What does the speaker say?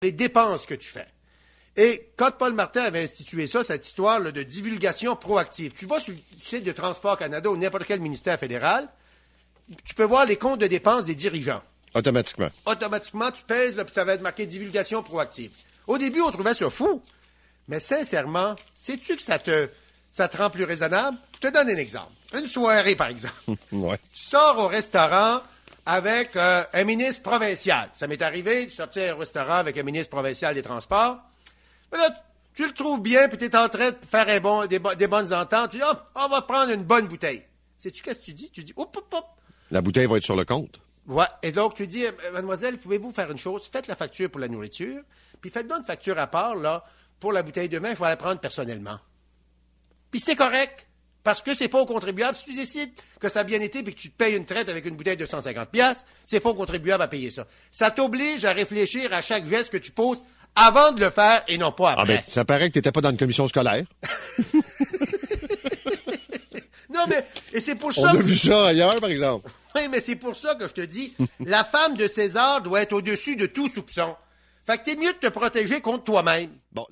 les dépenses que tu fais. Et quand Paul Martin avait institué ça, cette histoire là, de divulgation proactive, tu vas sur le site de Transport Canada ou n'importe quel ministère fédéral, tu peux voir les comptes de dépenses des dirigeants. Automatiquement. Automatiquement, tu pèses, là, puis ça va être marqué divulgation proactive. Au début, on trouvait ça fou. Mais sincèrement, sais-tu que ça te rend plus raisonnable? Je te donne un exemple. Une soirée, par exemple. Ouais. Tu sors au restaurant avec un ministre provincial. Ça m'est arrivé de sortir au restaurant avec un ministre provincial des Transports. Mais là, tu le trouves bien, puis tu es en train de faire des bonnes ententes. Tu dis, on va prendre une bonne bouteille. Sais-tu qu'est-ce que tu dis? Tu dis, hop, hop, hop. La bouteille va être sur le compte. Ouais. Et donc, tu dis, mademoiselle, pouvez-vous faire une chose? Faites la facture pour la nourriture, puis faites-nous une facture à part, là, pour la bouteille de vin, il faut la prendre personnellement. Puis c'est correct, parce que c'est pas au contribuable. Si tu décides que ça a bien été puis que tu te payes une traite avec une bouteille de 150$, c'est pas au contribuable à payer ça. Ça t'oblige à réfléchir à chaque geste que tu poses avant de le faire et non pas après. Ah ben, ça paraît que t'étais pas dans une commission scolaire. Non, mais, et c'est pour ça... On a vu ça ailleurs, par exemple. Oui, mais c'est pour ça que je te dis, la femme de César doit être au-dessus de tout soupçon. Fait que t'es mieux de te protéger contre toi-même. Bon.